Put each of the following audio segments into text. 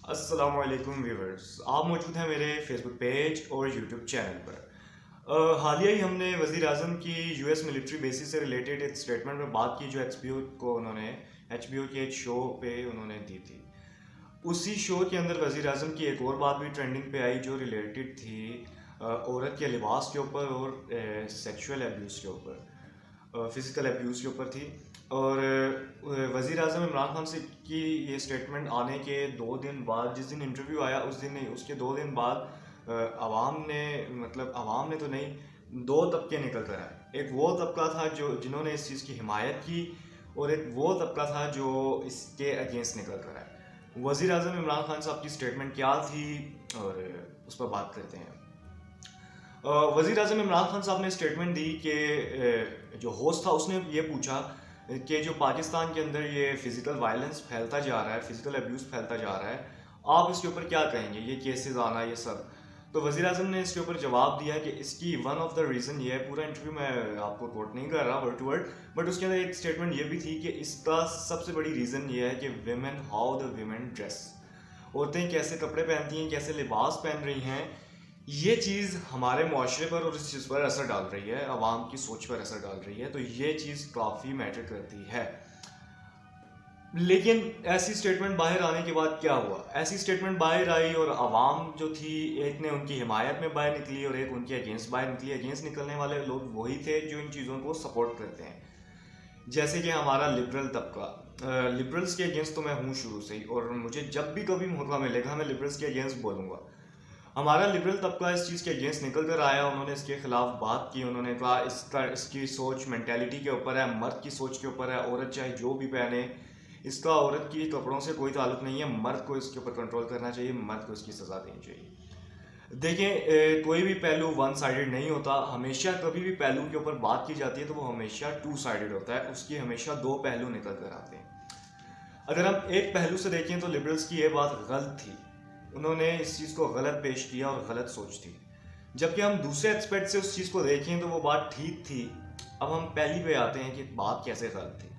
السلام علیکم ویورز، آپ موجود ہیں میرے فیس بک پیج اور یوٹیوب چینل پر۔ حالیہ ہی ہم نے وزیر اعظم کی یو ایس ملٹری بیسز سے ریلیٹڈ ایک اسٹیٹمنٹ میں بات کی جو ایچ بی او کے ایک شو پہ انہوں نے دی تھی۔ اسی شو کے اندر وزیر اعظم کی ایک اور بات بھی ٹرینڈنگ پہ آئی جو ریلیٹڈ تھی عورت کے لباس کے اوپر اور سیکشول ایبیوز کے اوپر، فزیکل ایبیوز کے اوپر تھی۔ اور وزیر اعظم عمران خان سے کی یہ اسٹیٹمنٹ آنے کے 2 دن بعد، جس دن انٹرویو آیا اس دن نہیں، اس کے 2 دن بعد عوام نے تو نہیں، 2 طبقے نکل کر آئے۔ ایک وہ طبقہ تھا جنہوں نے اس چیز کی حمایت کی، اور ایک وہ طبقہ تھا جو اس کے اگینسٹ نکل کر آئے۔ وزیر اعظم عمران خان صاحب کی اسٹیٹمنٹ کیا تھی اور اس پر بات کرتے ہیں۔ وزیر اعظم عمران خان صاحب نے اسٹیٹمنٹ دی کہ جو ہوسٹ تھا اس نے یہ پوچھا کہ جو پاکستان کے اندر یہ فزیکل وائلنس پھیلتا جا رہا ہے، فزیکل ایبیوز پھیلتا جا رہا ہے، آپ اس کے اوپر کیا کہیں گے، یہ کیسز آنا یہ سب۔ تو وزیر اعظم نے اس کے اوپر جواب دیا کہ اس کی ون آف دا ریزن یہ ہے، پورا انٹرویو میں آپ کو کوٹ نہیں کر رہا ورڈ ٹو ورڈ، بٹ اس کے اندر ایک اسٹیٹمنٹ یہ بھی تھی کہ اس کا سب سے بڑی ریزن یہ ہے کہ women, how the women dress, عورتیں کیسے کپڑے پہنتی ہیں، کیسے لباس پہن رہی ہیں، یہ چیز ہمارے معاشرے پر اور اس چیز پر اثر ڈال رہی ہے، عوام کی سوچ پر اثر ڈال رہی ہے، تو یہ چیز کافی میٹر کرتی ہے۔ لیکن ایسی اسٹیٹمنٹ باہر آنے کے بعد کیا ہوا؟ ایسی اسٹیٹمنٹ باہر آئی اور عوام جو تھی، ایک نے ان کی حمایت میں باہر نکلی اور ایک ان کے اگینسٹ باہر نکلی۔ اگینسٹ نکلنے والے لوگ وہی تھے جو ان چیزوں کو سپورٹ کرتے ہیں، جیسے کہ ہمارا لبرل طبقہ۔ لبرلس کے اگینسٹ تو میں ہوں شروع سے ہی، اور مجھے جب بھی کبھی موقع ملے گا میں لبرلس کے اگینسٹ بولوں گا۔ ہمارا لبرل طبقہ اس چیز کے اگینسٹ نکل کر آیا، انہوں نے اس کے خلاف بات کی، انہوں نے کہا اس کی سوچ مینٹیلٹی کے اوپر ہے، مرد کی سوچ کے اوپر ہے، عورت چاہے جو بھی پہنے، اس کا عورت کی کپڑوں سے کوئی تعلق نہیں ہے، مرد کو اس کے اوپر کنٹرول کرنا چاہیے، مرد کو اس کی سزا دینی چاہیے۔ دیکھیں، کوئی بھی پہلو ون سائیڈڈ نہیں ہوتا، ہمیشہ کبھی بھی پہلو کے اوپر بات کی جاتی ہے تو وہ ہمیشہ 2 سائیڈڈ ہوتا ہے، اس کی ہمیشہ 2 پہلو نکل کر آتے ہیں۔ اگر ہم ایک پہلو سے دیکھیں تو لبرلس کی یہ بات غلط تھی، انہوں نے اس چیز کو غلط پیش کیا اور غلط سوچ تھی۔ جبکہ ہم دوسرے ایکسپیکٹ سے اس چیز کو دیکھیں تو وہ بات ٹھیک تھی۔ اب ہم پہلی پہ آتے ہیں کہ بات کیسے غلط تھی۔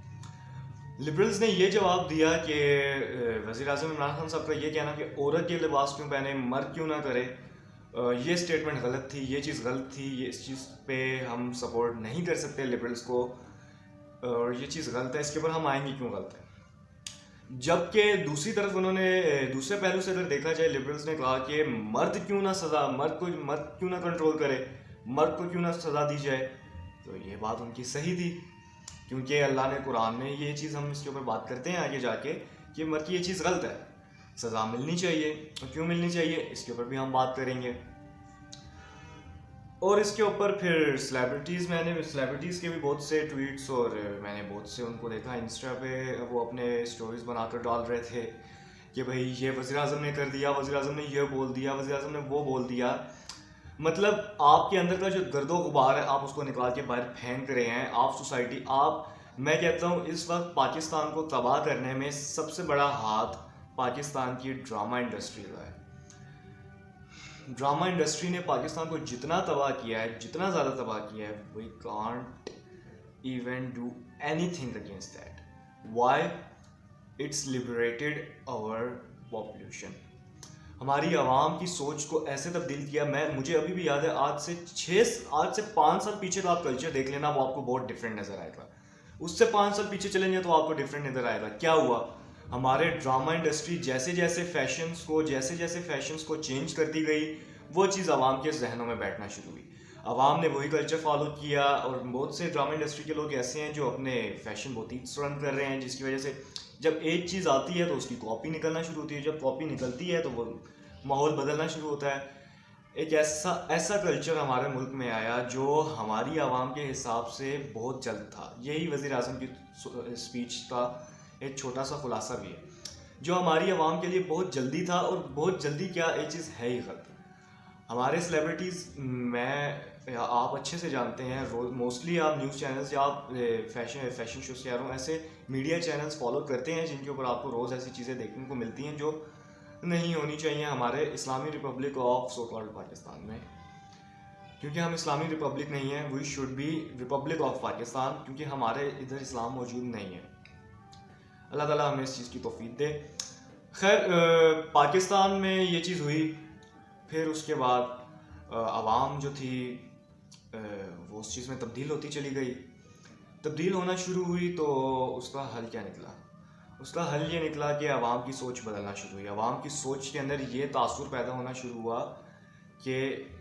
لبرلز نے یہ جواب دیا کہ وزیر اعظم عمران خان صاحب کا یہ کہنا کہ عورت یہ لباس کیوں پہنے، مرد کیوں نہ کرے، یہ اسٹیٹمنٹ غلط تھی، یہ چیز غلط تھی، یہ اس چیز پہ ہم سپورٹ نہیں کر سکتے لبرلز کو، اور یہ چیز غلط ہے، اس کے اوپر ہم آئیں گے کیوں غلط ہے۔ جبکہ دوسری طرف انہوں نے دوسرے پہلو سے اگر دیکھا جائے، لبرلز نے کہا کہ مرد کیوں نہ کنٹرول کرے، مرد کو کیوں نہ سزا دی جائے، تو یہ بات ان کی صحیح تھی، کیونکہ اللہ نے قرآن میں یہ چیز، ہم اس کے اوپر بات کرتے ہیں آگے جا کے، کہ مرد کی یہ چیز غلط ہے، سزا ملنی چاہیے، اور کیوں ملنی چاہیے اس کے اوپر بھی ہم بات کریں گے۔ اور اس کے اوپر پھر سلیبریٹیز کے بھی بہت سے ٹویٹس، اور میں نے بہت سے ان کو دیکھا انسٹا پہ، وہ اپنے اسٹوریز بنا کر ڈال رہے تھے کہ بھائی یہ وزیر اعظم نے کر دیا، وزیر اعظم نے یہ بول دیا، وزیر اعظم نے وہ بول دیا۔ مطلب آپ کے اندر کا جو گرد و غبار ہے آپ اس کو نکال کے باہر پھینک رہے ہیں، آپ سوسائٹی، میں کہتا ہوں اس وقت پاکستان کو تباہ کرنے میں سب سے بڑا ہاتھ پاکستان کی ڈرامہ انڈسٹری کا ہے۔ ڈرامہ انڈسٹری نے پاکستان کو جتنا تباہ کیا ہے، جتنا زیادہ تباہ کیا ہے، we can't even do anything against that. Why? It's liberated our population. ہماری عوام کی سوچ کو ایسے تبدیل کیا، مجھے ابھی بھی یاد ہے، آج سے 5 سال پیچھے کا آپ کلچر دیکھ لینا، وہ آپ کو بہت ڈفرینٹ نظر آئے گا۔ اس سے 5 سال پیچھے چلیں گے تو آپ کو ڈفرینٹ نظر آئے گا۔ کیا ہوا؟ ہمارے ڈرامہ انڈسٹری جیسے جیسے فیشنز کو چینج کرتی گئی، وہ چیز عوام کے ذہنوں میں بیٹھنا شروع ہوئی، عوام نے وہی کلچر فالو کیا، اور بہت سے ڈرامہ انڈسٹری کے لوگ ایسے ہیں جو اپنے فیشن بوتیکس رن کر رہے ہیں، جس کی وجہ سے جب ایک چیز آتی ہے تو اس کی کاپی نکلنا شروع ہوتی ہے، جب کاپی نکلتی ہے تو وہ ماحول بدلنا شروع ہوتا ہے۔ ایک ایسا کلچر ہمارے ملک میں آیا جو ہماری عوام کے حساب سے بہت جلد تھا۔ یہی وزیر اعظم کی اسپیچ کا ایک چھوٹا سا خلاصہ بھی ہے، جو ہماری عوام کے لیے بہت جلدی تھا، اور بہت جلدی کیا، یہ چیز ہے ہی غلط۔ ہمارے سلیبریٹیز، آپ اچھے سے جانتے ہیں، موسٹلی آپ نیوز چینلز یا آپ فیشن شوز کہہ رہا ہوں، ایسے میڈیا چینلز فالو کرتے ہیں جن کے اوپر آپ کو روز ایسی چیزیں دیکھنے کو ملتی ہیں جو نہیں ہونی چاہیے ہمارے اسلامی republic of so called Pakistan میں، کیونکہ ہم اسلامی ریپبلک نہیں ہیں، we should be republic of Pakistan, کیونکہ ہمارے ادھر اسلام موجود نہیں ہے۔ اللہ تعالیٰ ہمیں اس چیز کی توفیق دے۔ خیر پاکستان میں یہ چیز ہوئی، پھر اس کے بعد عوام جو تھی وہ اس چیز میں تبدیل ہوتی چلی گئی، تبدیل ہونا شروع ہوئی، تو اس کا حل کیا نکلا؟ اس کا حل یہ نکلا کہ عوام کی سوچ بدلنا شروع ہوئی. عوام کی سوچ کے اندر یہ تاثر پیدا ہونا شروع ہوا کہ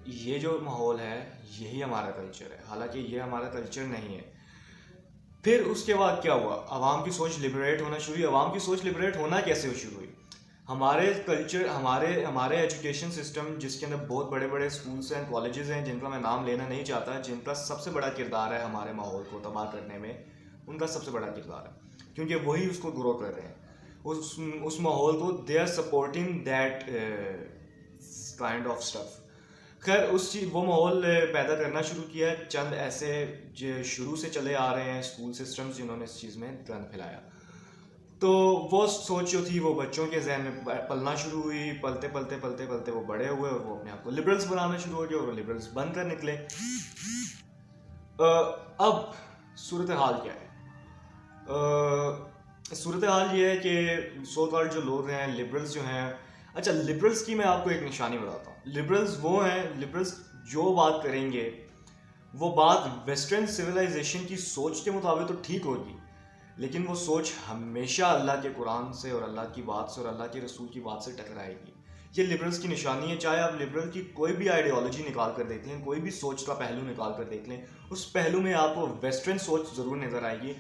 یہ جو ماحول ہے یہی ہمارا کلچر ہے، حالانکہ یہ ہمارا کلچر نہیں ہے. پھر اس کے بعد کیا ہوا؟ عوام کی سوچ لبریٹ ہونا شروع ہوئی. عوام کی سوچ لبریٹ ہونا کیسے شروع ہوئی؟ ہمارے کلچر، ہمارے ایجوکیشن سسٹم جس کے اندر بہت بڑے بڑے اسکولس ہیں، کالجز ہیں، جن کا میں نام لینا نہیں چاہتا، جن کا سب سے بڑا کردار ہے ہمارے ماحول کو تباہ کرنے میں، ان کا سب سے بڑا کردار ہے، کیونکہ وہی اس کو گرو کر رہے ہیں اس ماحول کو. They are supporting that kind of stuff. خیر وہ ماحول پیدا کرنا شروع کیا. چند ایسے جو شروع سے چلے آ رہے ہیں اسکول سسٹمز جنہوں نے اس چیز میں گند پھیلایا، تو وہ سوچ جو تھی وہ بچوں کے ذہن میں پلنا شروع ہوئی. پلتے پلتے پلتے پلتے وہ بڑے ہوئے اور وہ اپنے آپ کو لبرلس بنانا شروع ہو گئے اور وہ لبرلس بن کر نکلے. اب صورتحال کیا ہے؟ صورتحال یہ ہے کہ سو کالڈ جو لوگ ہیں لبرلس جو ہیں، اچھا لبرلس کی میں آپ کو ایک نشانی بتاتا ہوں. لبرلس وہ ہیں، لبرلس جو بات کریں گے وہ بات ویسٹرن سویلائزیشن کی سوچ کے مطابق تو ٹھیک ہوگی، لیکن وہ سوچ ہمیشہ اللہ کے قرآن سے اور اللہ کی بات سے اور اللہ کے رسول کی بات سے ٹکرائے گی. یہ لبرلس کی نشانی ہے. چاہے آپ لبرل کی کوئی بھی آئیڈیالوجی نکال کر دیکھ لیں، کوئی بھی سوچ کا پہلو نکال کر دیکھ لیں، اس پہلو میں آپ کو ویسٹرن سوچ ضرور نظر آئے گی.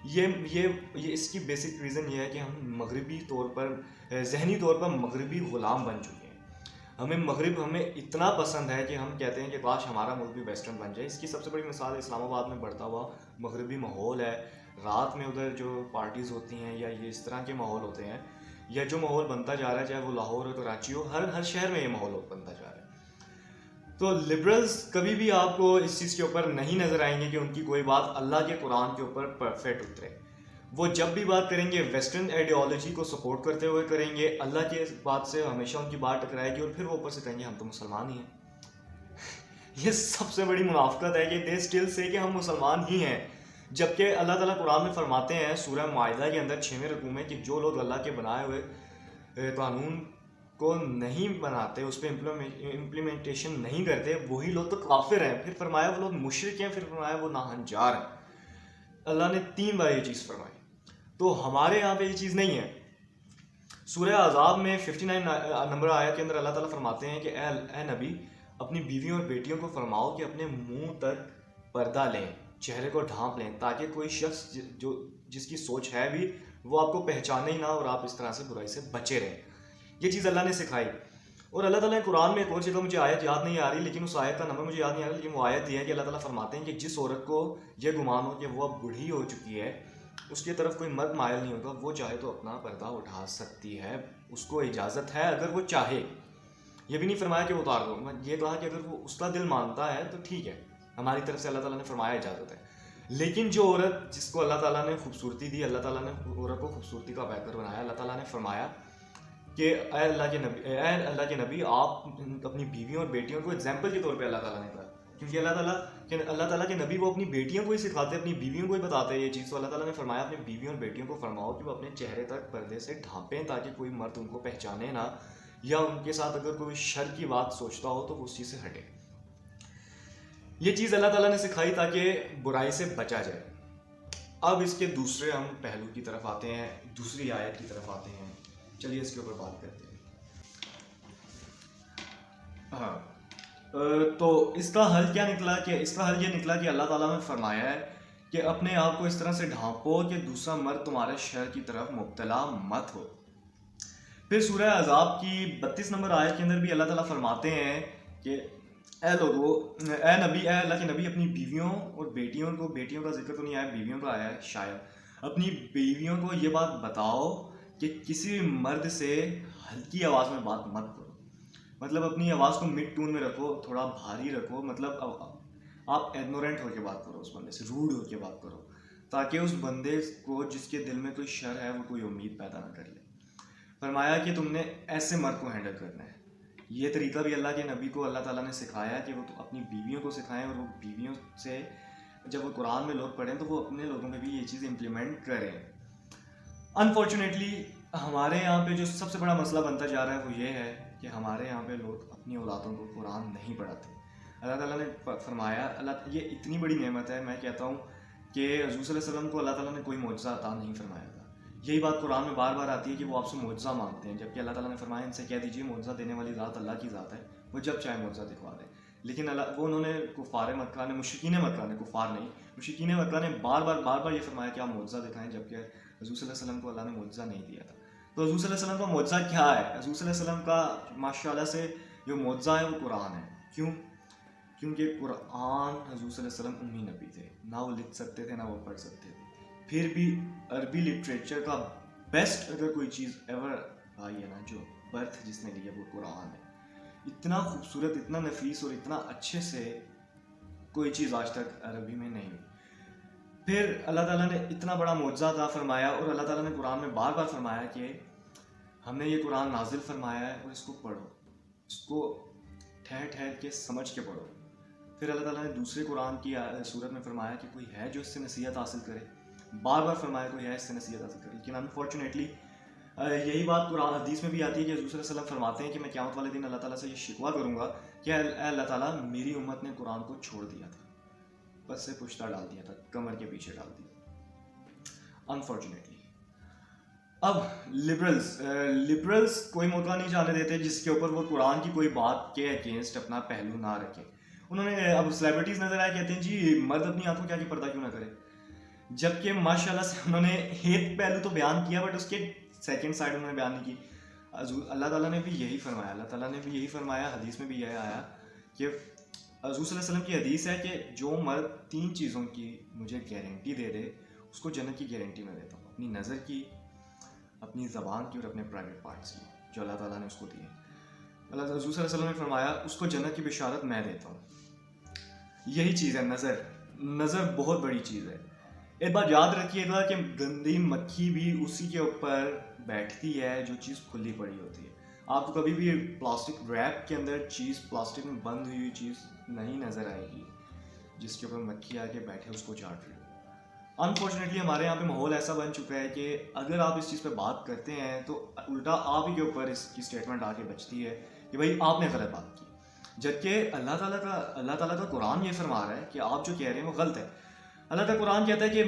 یہ اس کی بیسک ریزن یہ ہے کہ ہم مغربی طور پر، ذہنی طور پر مغربی غلام بن چکے ہیں. مغرب ہمیں اتنا پسند ہے کہ ہم کہتے ہیں کہ کاش ہمارا ملک بھی ویسٹرن بن جائے. اس کی سب سے بڑی مثال اسلام آباد میں بڑھتا ہوا مغربی ماحول ہے. رات میں ادھر جو پارٹیز ہوتی ہیں یا یہ اس طرح کے ماحول ہوتے ہیں، یا جو ماحول بنتا جا رہا ہے، چاہے وہ لاہور ہو، کراچی ہو، ہر شہر میں یہ ماحول بنتا جا رہا ہے. تو لبرلز کبھی بھی آپ کو اس چیز کے اوپر نہیں نظر آئیں گے کہ ان کی کوئی بات اللہ کے قرآن کے اوپر پرفیکٹ اترے. وہ جب بھی بات کریں گے ویسٹرن آئیڈیالوجی کو سپورٹ کرتے ہوئے کریں گے. اللہ کے بات سے ہمیشہ ان کی بات ٹکرائے گی اور پھر وہ اوپر سے کہیں گے ہم تو مسلمان ہی ہیں. یہ سب سے بڑی منافقت ہے کہ دے اسٹل سے کہ ہم مسلمان ہی ہیں، جبکہ اللہ تعالیٰ قرآن میں فرماتے ہیں سورہ مائدہ کے اندر 6ویں رکوع میں کہ جو لوگ اللہ کے بنائے ہوئے قانون کو نہیں بناتے، اس پہ امپلیمنٹیشن نہیں کرتے، وہی لوگ تو کافر ہیں. پھر فرمایا وہ لوگ مشرک ہیں، پھر فرمایا وہ ناہنجار ہیں. اللہ نے 3 بار یہ چیز فرمائی. تو ہمارے یہاں پہ یہ چیز نہیں ہے. سورہ احزاب میں 59 نمبر آیت کے اندر اللہ تعالیٰ فرماتے ہیں کہ اے نبی اپنی بیویوں اور بیٹیوں کو فرماؤ کہ اپنے منہ تک پردہ لیں، چہرے کو ڈھانپ لیں، تاکہ کوئی شخص جس کی سوچ ہے بھی وہ آپ کو پہچانے ہی نہ اور آپ اس طرح سے برائی سے بچے رہیں. یہ چیز اللہ نے سکھائی. اور اللہ تعالیٰ نے قرآن میں ایک اور جگہ، مجھے آیت یاد نہیں آ رہی، لیکن اس آیت کا نمبر مجھے یاد نہیں آ رہا، لیکن وہ آیت یہ ہے کہ اللہ تعالیٰ فرماتے ہیں کہ جس عورت کو یہ گمان ہو کہ وہ اب بوڑھی ہو چکی ہے، اس کی طرف کوئی مرد مائل نہیں ہوگا، وہ چاہے تو اپنا پردہ اٹھا سکتی ہے، اس کو اجازت ہے اگر وہ چاہے. یہ بھی نہیں فرمایا کہ وہ اتار دو، یہ کہا کہ اگر وہ اس کا دل مانتا ہے تو ٹھیک ہے، ہماری طرف سے اللہ تعالیٰ نے فرمایا اجازت ہے. لیکن جو عورت جس کو اللہ تعالیٰ نے خوبصورتی دی، اللہ تعالیٰ نے عورت کو خوبصورتی کا بہتر بنایا. اللہ تعالیٰ نے فرمایا کہ اے اللہ کے نبی آپ اپنی بیویوں اور بیٹیوں کو ایگزامپل کے طور پہ اللہ تعالیٰ نے کہا، کیونکہ اللہ تعالیٰ کے نبی وہ اپنی بیٹیوں کو ہی سکھاتے، اپنی بیویوں کو ہی بتاتے یہ چیز. تو اللہ تعالیٰ نے فرمایا اپنی بیویوں اور بیٹیوں کو فرماؤ کہ وہ اپنے چہرے تک پردے سے ڈھانپیں تاکہ کوئی مرد ان کو پہچانے نہ، یا ان کے ساتھ اگر کوئی شر کی بات سوچتا ہو تو وہ اس چیز سے ہٹے. یہ چیز اللہ تعالیٰ نے سکھائی تاکہ برائی سے بچا جائے. اب اس کے دوسرے ہم پہلو کی طرف آتے ہیں، دوسری آیت کی طرف آتے ہیں. چلیے اس کے اوپر بات کرتے ہیں. ہاں تو اس کا حل کیا نکلا؟ کہ اس کا حل یہ نکلا کہ اللہ تعالیٰ نے فرمایا ہے کہ اپنے آپ کو اس طرح سے ڈھانپو کہ دوسرا مرد تمہارے شر کی طرف مبتلا مت ہو. پھر سورہ احزاب کی 32 نمبر آیت کے اندر بھی اللہ تعالیٰ فرماتے ہیں کہ اے لوگو، اے نبی، اے اللہ کے نبی اپنی بیویوں اور بیٹیوں کو، بیٹیوں کا ذکر تو نہیں آیا، بیویوں کا آیا ہے شاید، اپنی بیویوں کو یہ بات بتاؤ کہ کسی بھی مرد سے ہلکی آواز میں بات مت کرو. مطلب اپنی آواز کو مڈ ٹون میں رکھو، تھوڑا بھاری رکھو. مطلب آپ ایگنورنٹ ہو کے بات کرو، اس بندے سے روڈ ہو کے بات کرو، تاکہ اس بندے کو جس کے دل میں کوئی شر ہے وہ کوئی امید پیدا نہ کر لے. فرمایا کہ تم نے ایسے مرد کو ہینڈل کرنا ہے. یہ طریقہ بھی اللہ کے نبی کو اللہ تعالیٰ نے سکھایا کہ وہ اپنی بیویوں کو سکھائیں، اور وہ بیویوں سے جب وہ قرآن میں لوگ پڑھیں تو وہ اپنے لوگوں میں بھی یہ چیز امپلیمنٹ کریں. انفارچونیٹلی ہمارے یہاں پہ جو سب سے بڑا مسئلہ بنتا جا رہا ہے وہ یہ ہے کہ ہمارے یہاں پہ لوگ اپنی اولادوں کو قرآن نہیں پڑھاتے. اللہ تعالیٰ نے فرمایا, یہ اتنی بڑی نعمت ہے, میں کہتا ہوں کہ حضور صلی اللہ علیہ وسلم کو اللہ تعالیٰ نے کوئی معجزہ عطا نہیں فرمایا تھا. یہی بات قرآن میں بار بار آتی ہے کہ وہ آپ سے معجزہ مانگتے ہیں, جبکہ اللہ تعالیٰ نے فرمایا ان سے کہہ دیجیے معجزہ دینے والی ذات اللہ کی ذات ہے, وہ جب چاہے معجزہ دکھوا دے. لیکن وہ انہوں نے کفار مکہ نے, مشرکین مکہ نے, کفار نہیں, مشرکین مکہ نے بار بار یہ فرمایا کہ آپ معجزہ دکھائیں, جبکہ حضور صلی اللہ علیہ وسلم کو اللہ نے معجزہ نہیں دیا تھا. تو حضور صلی اللہ علیہ وسلم کا معجزہ کیا ہے؟ حضور صلی اللہ علیہ وسلم کا ماشاء اللہ سے جو معجزہ ہے وہ قرآن ہے. کیوں؟ کیونکہ قرآن حضور صلی اللہ علیہ وسلم امی نبی تھے, نہ وہ لکھ سکتے تھے نہ وہ پڑھ سکتے تھے. پھر بھی عربی لٹریچر کا بیسٹ اگر کوئی چیز ایور آئی ہے نا, جو برتھ جس نے لیا وہ قرآن ہے. اتنا خوبصورت, اتنا نفیس اور اتنا اچھے سے کوئی چیز آج تک عربی میں نہیں ہوئی. پھر اللہ تعالیٰ نے اتنا بڑا معجزہ عطا فرمایا, اور اللہ تعالیٰ نے قرآن میں بار بار فرمایا کہ ہم نے یہ قرآن نازل فرمایا ہے اور اس کو پڑھو, اس کو ٹھہر ٹھہر کے سمجھ کے پڑھو. پھر اللہ تعالیٰ نے دوسرے قرآن کی صورت میں فرمایا کہ کوئی ہے جو اس سے نصیحت حاصل کرے, بار بار فرمایا کوئی ہے اس سے نصیحت حاصل کرے. لیکن انفارچونیٹلی یہی بات قرآن حدیث میں بھی آتی ہے کہ حضور صلی اللہ علیہ وسلم فرماتے ہیں کہ میں قیامت والے دن اللہ تعالیٰ سے یہ شکوہ کروں گا کہ اے اللہ تعالیٰ میری امت نے قرآن کو چھوڑ دیا تھا, بس سے پشتہ ڈال دیا تھا, کمر کے پیچھے ڈال دیا. انفارچونیٹلی اب لبرلز کوئی موقع نہیں جانے دیتے جس کے اوپر وہ قرآن کی کوئی بات کے اگینسٹ اپنا پہلو نہ رکھے. انہوں نے اب سیلیبریٹیز نظر آئے, کہتے ہیں جی مرد اپنی آنکھوں کیا کی پردہ کیوں نہ کرے, جبکہ ماشاء اللہ سے انہوں نے ایک پہلو تو بیان کیا بٹ اس کے سیکنڈ سائڈ انہوں نے بیان نہیں کی. اللہ تعالیٰ نے بھی یہی فرمایا, اللہ تعالیٰ نے بھی یہی فرمایا, حدیث میں بھی یہ آیا کہ حضور صلی اللہ علیہ وسلم کی حدیث ہے کہ جو مرد 3 چیزوں کی مجھے گارنٹی دے دے اس کو جنت کی گارنٹی میں دیتا ہوں, اپنی نظر کی, اپنی زبان کی اور اپنے پرائیویٹ پارٹس کی, جو اللہ تعالیٰ نے اس کو دیے. اللہ حضور صلی اللہ علیہ وسلم نے فرمایا اس کو جنت کی بشارت میں دیتا ہوں. یہی چیز ہے نظر. نظر بہت بڑی چیز ہے. ایک بات یاد رکھیے گا کہ گندی مکھی بھی اسی کے اوپر بیٹھتی ہے جو چیز کھلی پڑی ہوتی ہے. آپ کو کبھی بھی پلاسٹک ریپ کے اندر چیز, پلاسٹک میں بند ہوئی چیز نہیں نظر آئے گی جس کے اوپر مکھی آ کے بیٹھے اس کو چاٹ رہی ہو. انفارچونیٹلی ہمارے یہاں پہ ماحول ایسا بن چکا ہے کہ اگر آپ اس چیز پہ بات کرتے ہیں تو الٹا آپ ہی کے اوپر اس کی اسٹیٹمنٹ آ کے بچتی ہے کہ بھائی آپ نے غلط بات کی, جبکہ اللہ تعالیٰ کا قرآن یہ فرما رہا ہے کہ آپ جو کہہ رہے ہیں وہ غلط ہے. اللہ تعالیٰ قرآن کہتا ہے کہ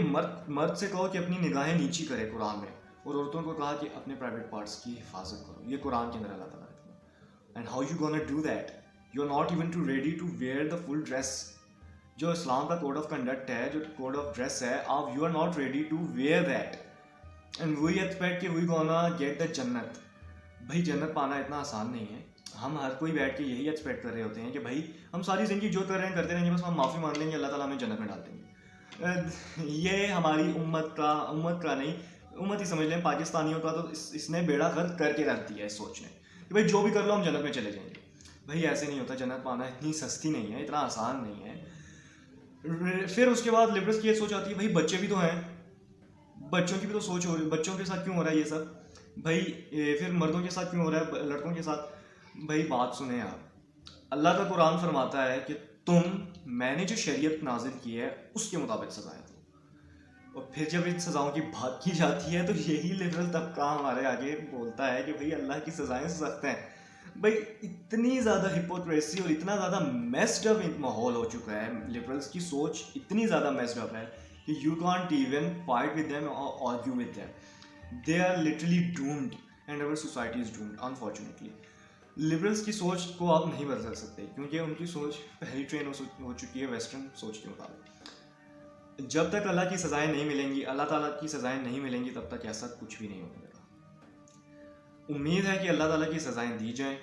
مرد سے کہو کہ اپنی نگاہیں نیچی کرے قرآن میں, اور عورتوں کو کہا کہ اپنے پرائیویٹ پارٹس کی حفاظت کرو. یہ قرآن کے اندر اللہ تعالیٰ نے کہا. And how you gonna do that? You are not even to ready to wear the full dress. جو اسلام کا کوڈ آف کنڈکٹ ہے, جو کوڈ آف ڈریس ہے, آپ you are not ready to wear that, and we expect کہ we gonna get the جنت. بھائی جنت پانا اتنا آسان نہیں ہے. ہم ہر کوئی بیٹھ کے یہی ایکسپیکٹ کر رہے ہوتے ہیں کہ بھائی ہم ساری زندگی جو کر رہے ہیں کرتے رہیں گے, بس ہم معافی مانگ لیں گے, اللہ تعالیٰ ہمیں جنت میں ڈال دیں گے. یہ ہماری امت کا نہیں, امت ہی سمجھ لیں, پاکستانیوں کا تو اس نے بیڑا غرق کر کے رکھ دیا ہے سوچنے کہ بھائی جو بھی کر لو ہم جنت میں چلے جائیں گے. بھائی ایسے نہیں ہوتا, جنت پانا اتنی سستی نہیں ہے, اتنا آسان نہیں ہے. پھر اس کے بعد لبرلس کی یہ سوچ آتی ہے بھائی بچے بھی تو ہیں, بچوں کی بھی تو سوچ ہو رہی ہے, بچوں کے ساتھ کیوں ہو رہا ہے یہ سب بھائی, پھر مردوں کے ساتھ کیوں ہو رہا ہے, لڑکوں کے ساتھ. بھائی بات سنیں آپ, اللہ کا قرآن فرماتا ہے کہ میں نے جو شریعت نازل کی ہے اس کے مطابق سزائیں دو. اور پھر جب ان سزاؤں کی بات کی جاتی ہے تو یہی لبرل طبقہ ہمارے آگے بولتا ہے کہ بھائی اللہ کی سزائیں سخت ہیں. بھائی اتنی زیادہ ہپوکریسی اور اتنا زیادہ میسڈ اپ ماحول ہو چکا ہے, لبرلس کی سوچ اتنی زیادہ میسڈ اپ ہے کہ you can't even fight with them or argue with them. They are literally doomed and our society is doomed. Unfortunately liberals کی سوچ کو آپ نہیں بدل سکتے کیونکہ ان کی سوچ پہلی ٹرین ہو چکی ہے ویسٹرن سوچ کے مطابق. جب تک اللہ کی سزائیں نہیں ملیں گی, اللہ تعالیٰ کی سزائیں نہیں ملیں گی, تب تک ایسا کچھ بھی نہیں ہونے لگا. امید ہے کہ اللہ تعالیٰ کی سزائیں دی جائیں,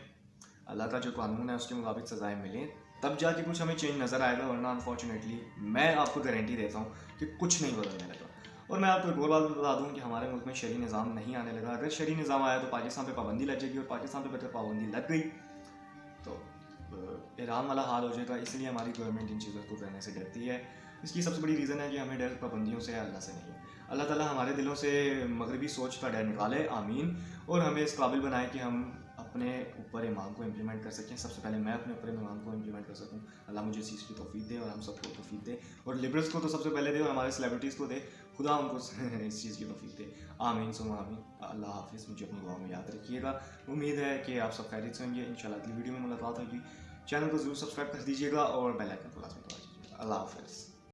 اللہ کا جو قانون ہے اس کے مطابق سزائیں ملیں, تب جا کے کچھ ہمیں چینج نظر آئے گا. ورنہ انفارچونیٹلی میں آپ کو گارنٹی دیتا ہوں کہ کچھ نہیں بدلنے لگا. اور میں آپ کو ایک اور بات بتا دوں کہ ہمارے ملک میں شرعی نظام نہیں آنے لگا. اگر شرعی نظام آیا تو پاکستان پہ پابندی لگ جائے گی, اور پاکستان پہ اگر پابندی لگ گئی تو ایران والا حال ہو جائے گا. اس لیے ہماری گورنمنٹ ان چیزوں کو کرنے سے ڈرتی ہے. اس کی سب سے بڑی ریزن ہے کہ ہمیں ڈر پابندیوں سے ہے, اللہ سے نہیں. اللہ تعالیٰ ہمارے دلوں سے مغربی سوچ کا ڈر نکالے, آمین, اور ہمیں اس قابل بنائے کہ ہم اپنے اوپر ایمان کو امپلیمنٹ کر سکیں. سب سے پہلے میں اپنے اوپر ایمان کو امپلیمنٹ کر سکوں. اللہ مجھے اس چیز کی توفیق دے اور ہم سب کو توفیق دے, اور لبرلس کو تو سب سے پہلے دے اور ہمارے سیلیبریٹیز کو دے. خدا ان کو اس چیز کی توفیق دے. آمین ثم آمین. اللہ حافظ. مجھے اپنی دعا میں یاد رکھیے گا. امید ہے کہ آپ سب خیریت سے ہوں گے. انشاءاللہ اگلی ویڈیو میں ملاقات ہوگی. چینل کو ضرور سبسکرائب کر دیجیے گا اور بیل آئکن کو لازمی دبا دیجیے گا. اللہ حافظ.